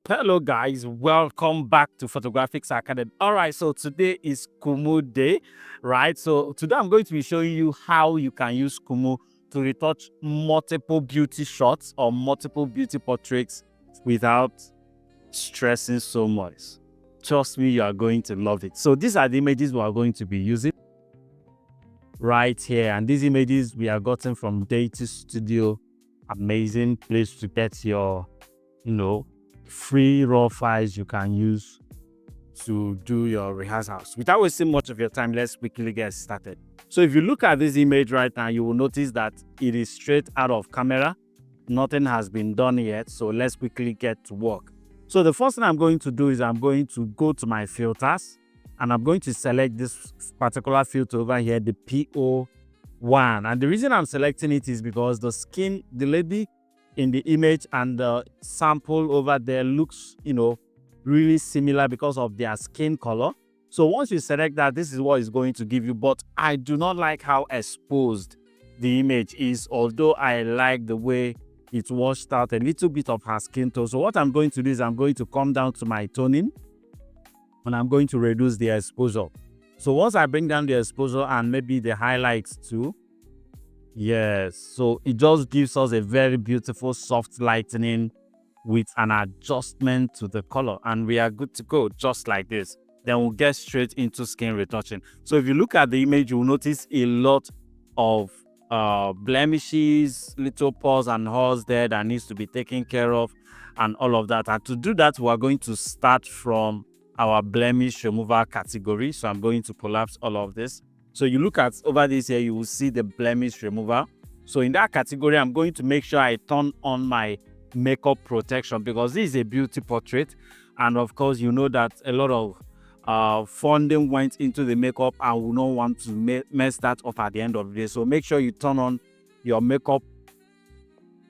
Hello guys, welcome back to Photographics Academy. All right, so today is Kumu Day, right? So today I'm going to be showing you how you can use Kumu to retouch multiple beauty shots or multiple beauty portraits without stressing so much. Trust me, you are going to love it. So these are the images we are going to be using right here. And these images we are gotten from Data Studio. Amazing place to get your, free raw files you can use to do your rehearsals. Without wasting much of your time, let's quickly get started. So if you look at this image right now, you will notice that it is straight out of camera. Nothing has been done yet. So let's quickly get to work. So the first thing I'm going to do is I'm going to go to my filters and I'm going to select this particular filter over here, the PO1. And the reason I'm selecting it is because the lady in the image and the sample over there looks, really similar because of their skin color. So once you select that, this is what it's going to give you. But I do not like how exposed the image is, although I like the way it washed out a little bit of her skin tone. So what I'm going to do is I'm going to come down to my toning and I'm going to reduce the exposure. So once I bring down the exposure and maybe the highlights too, yes, so it just gives us a very beautiful soft lightening with an adjustment to the color, and we are good to go just like this. Then we'll get straight into skin retouching. So if you look at the image, you'll notice a lot of blemishes, little pores and holes there that needs to be taken care of and all of that. And to do that, we are going to start from our blemish removal category. So I'm going to collapse all of this. So you look at over this here, you will see the blemish removal. So in that category, I'm going to make sure I turn on my makeup protection because this is a beauty portrait. And of course, you know that a lot of funding went into the makeup and we don't want to mess that up at the end of the day. So make sure you turn on your makeup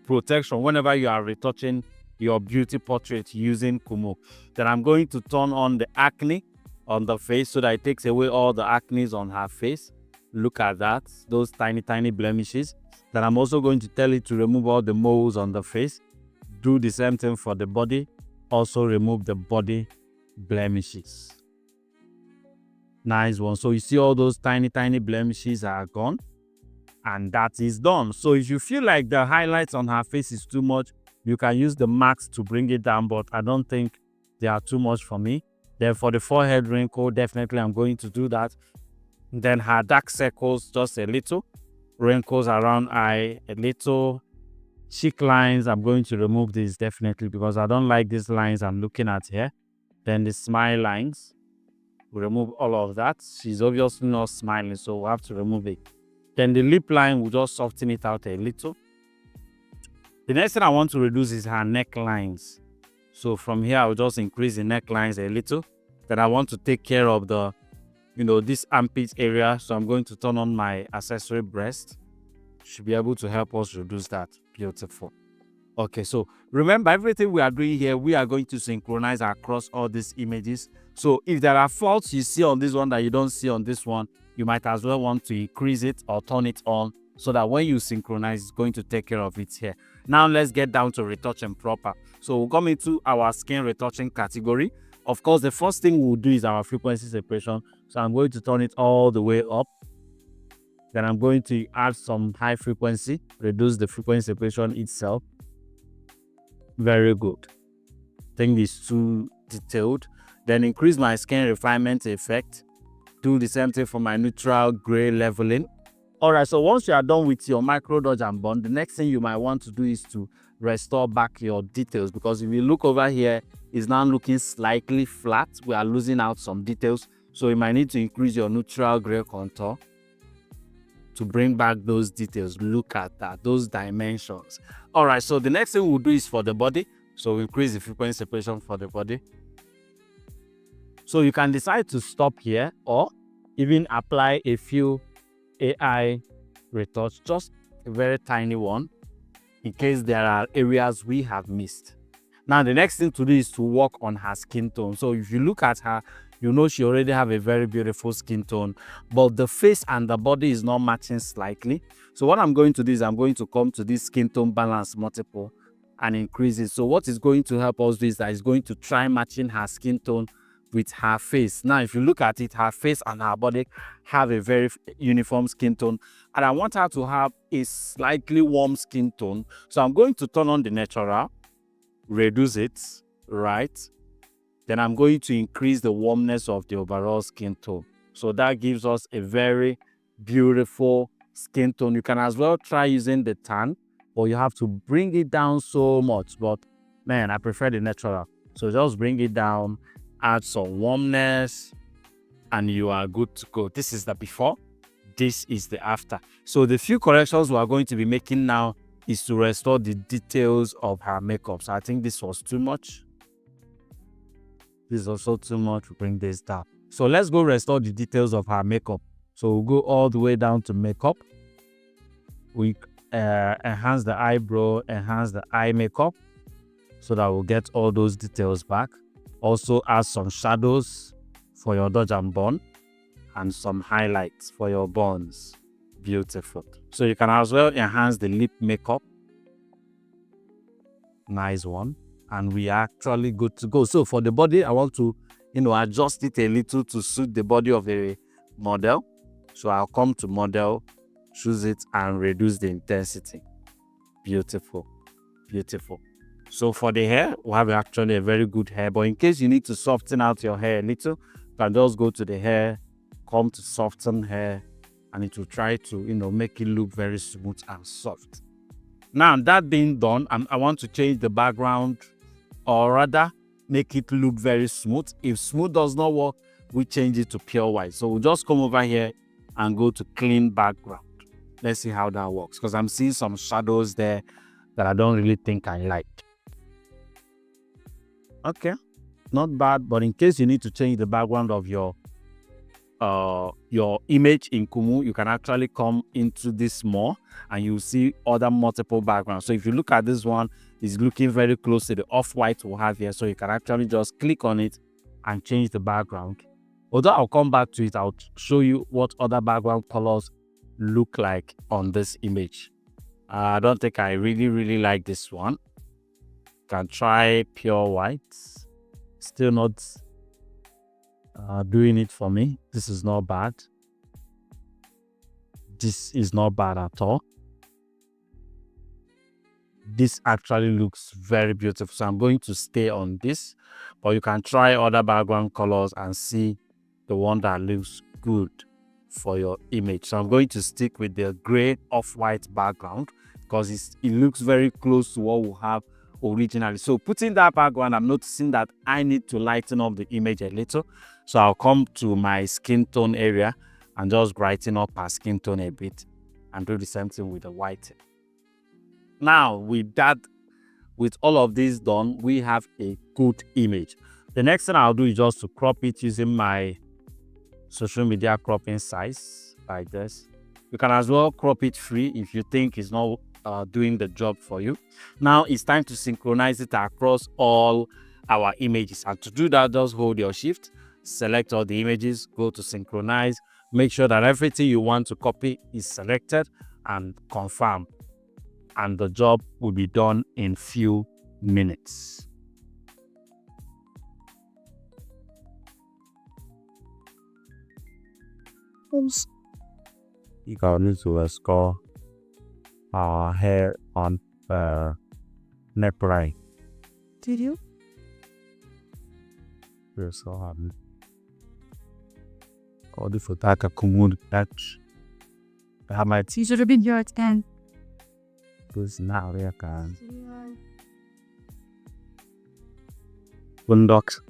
protection whenever you are retouching your beauty portrait using Kumu. Then I'm going to turn on the acne on the face so that it takes away all the acne on her face. Look at that, those tiny blemishes. Then I'm also going to tell it to remove all the moles on the face. Do the same thing for the body. Also remove the body blemishes. Nice one. So you see all those tiny blemishes are gone and that is done. So if you feel like the highlights on her face is too much, you can use the max to bring it down, but I don't think they are too much for me. Then for the forehead wrinkle, definitely I'm going to do that. Then her dark circles, just a little. Wrinkles around eye, a little. Cheek lines, I'm going to remove these definitely because I don't like these lines I'm looking at here. Then the smile lines, we remove all of that. She's obviously not smiling, so we'll have to remove it. Then the lip line, we'll just soften it out a little. The next thing I want to reduce is her neck lines. So from here, I'll just increase the necklines a little. Then I want to take care of the, this armpit area. So I'm going to turn on my accessory breast. Should be able to help us reduce that. Beautiful. Okay, so remember everything we are doing here, we are going to synchronize across all these images. So if there are faults you see on this one that you don't see on this one, you might as well want to increase it or turn it on so that when you synchronize, it's going to take care of it here. Now let's get down to retouching proper. So we'll come into our skin retouching category. Of course, the first thing we'll do is our frequency separation. So I'm going to turn it all the way up. Then I'm going to add some high frequency, reduce the frequency separation itself. Very good. I think it's too detailed. Then increase my skin refinement effect. Do the same thing for my neutral gray leveling. Alright, so once you are done with your micro dodge and bond, the next thing you might want to do is to restore back your details, because if you look over here, it's now looking slightly flat. We are losing out some details, so you might need to increase your neutral gray contour to bring back those details. Look at that, those dimensions. Alright, so the next thing we'll do is for the body. So we increase the frequency separation for the body. So you can decide to stop here or even apply a few AI retouch, just a very tiny one, in case there are areas we have missed. Now the next thing to do is to work on her skin tone. So if you look at her, you know she already have a very beautiful skin tone, but the face and the body is not matching slightly. So what I'm going to do is I'm going to come to this skin tone balance multiple and increase it. So what is going to help us do is that it's going to try matching her skin tone with her face. Now, if you look at it, her face and her body have a very uniform skin tone, and I want her to have a slightly warm skin tone. So I'm going to turn on the natural, reduce it, right? Then I'm going to increase the warmness of the overall skin tone. So that gives us a very beautiful skin tone. You can as well try using the tan, but you have to bring it down so much. But man, I prefer the natural. So just bring it down, add some warmness, and you are good to go. This is the before, this is the after. So the few corrections we are going to be making now is to restore the details of her makeup. So I think this was too much. This is also too much. We bring this down. So let's go restore the details of her makeup. So we'll go all the way down to makeup. We enhance the eyebrow, enhance the eye makeup, so that we'll get all those details back. Also add some shadows for your dodge and burn, and some highlights for your buns. Beautiful. So you can as well enhance the lip makeup. Nice one. And we are actually good to go. So for the body, I want to, adjust it a little to suit the body of the model. So I'll come to model, choose it, and reduce the intensity. Beautiful. Beautiful. So for the hair, we have actually a very good hair. But in case you need to soften out your hair a little, you can just go to the hair, come to soften hair, and it will try to, make it look very smooth and soft. Now, that being done, I want to change the background, or rather, make it look very smooth. If smooth does not work, we change it to pure white. So we'll just come over here and go to clean background. Let's see how that works, because I'm seeing some shadows there that I don't really think I like. Okay, not bad. But in case you need to change the background of your image in Kumu, you can actually come into this more and you'll see other multiple backgrounds. So if you look at this one, it's looking very close to the off-white we have here. So you can actually just click on it and change the background. Although I'll come back to it, I'll show you what other background colors look like on this image. I don't think I really like this one. Can try pure white. Still not doing it for me. This is not bad. This is not bad at all. This actually looks very beautiful. So I'm going to stay on this, but you can try other background colors and see the one that looks good for your image. So I'm going to stick with the gray off-white background because it looks very close to what we have originally. So putting that background, I'm noticing that I need to lighten up the image a little. So I'll come to my skin tone area and just brighten up our skin tone a bit and do the same thing with the white. Now with all of this done, we have a good image. The next thing I'll do is just to crop it using my social media cropping size like this. You can as well crop it free if you think it's not doing the job for you. Now it's time to synchronize it across all our images, and to do that, just hold your shift, select all the images, go to synchronize, make sure that everything you want to copy is selected, and confirm, and the job will be done in few minutes. You can need to score our hair on neckline. Did you? We're so happy. All the photaka Kumoo touch. I have my You should have been here at 10. Because now I can. Bundox.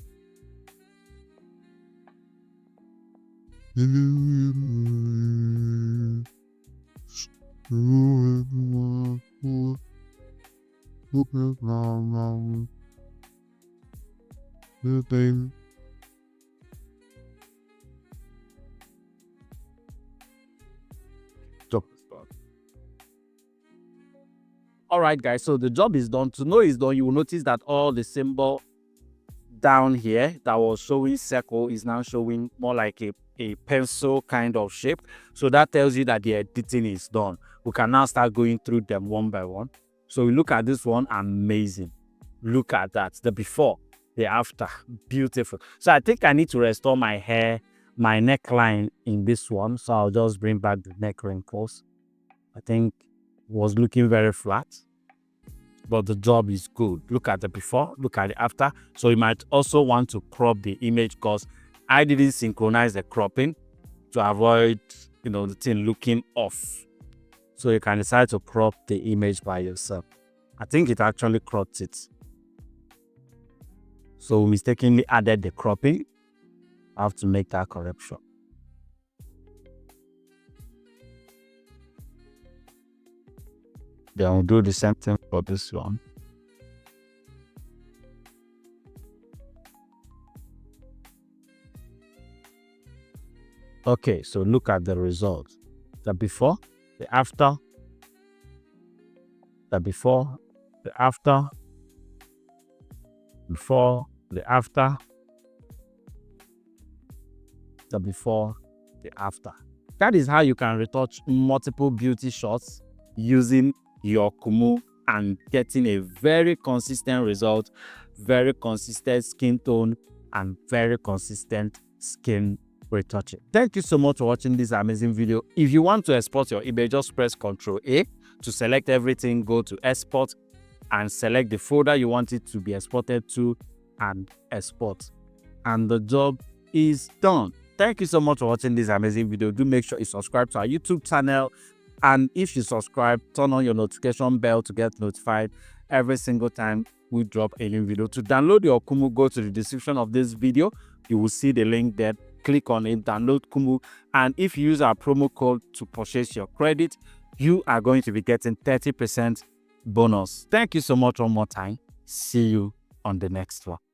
All right, guys, so the job is done. To know it's done, you will notice that all the symbol down here that was showing circle is now showing more like a pencil kind of shape. So that tells you that the editing is done. We can now start going through them one by one. So we look at this one, amazing. Look at that, the before, the after, beautiful. So I think I need to restore my hair, my neckline in this one. So I'll just bring back the neck wrinkles. I think it was looking very flat, but the job is good. Look at the before, look at the after. So you might also want to crop the image, because I didn't synchronize the cropping to avoid, the thing looking off. So you can decide to crop the image by yourself. I think it actually cropped it. So we mistakenly added the cropping. I have to make that correction. Then we'll do the same thing for this one. Okay, so look at the result. The before, the after, the before, the after, before, the after, the before, the after. That is how you can retouch multiple beauty shots using your Kumu and getting a very consistent result, very consistent skin tone, and very consistent skin retouching. Thank you so much for watching this amazing video. If you want to export your image, just press Ctrl A to select everything, go to export and select the folder you want it to be exported to and export. And the job is done. Thank you so much for watching this amazing video. Do make sure you subscribe to our YouTube channel. And if you subscribe, turn on your notification bell to get notified every single time we drop a new video. To download your Kumu, go to the description of this video. You will see the link there. Click on it, download Kumu. And if you use our promo code to purchase your credit, you are going to be getting 30% bonus. Thank you so much one more time. See you on the next one.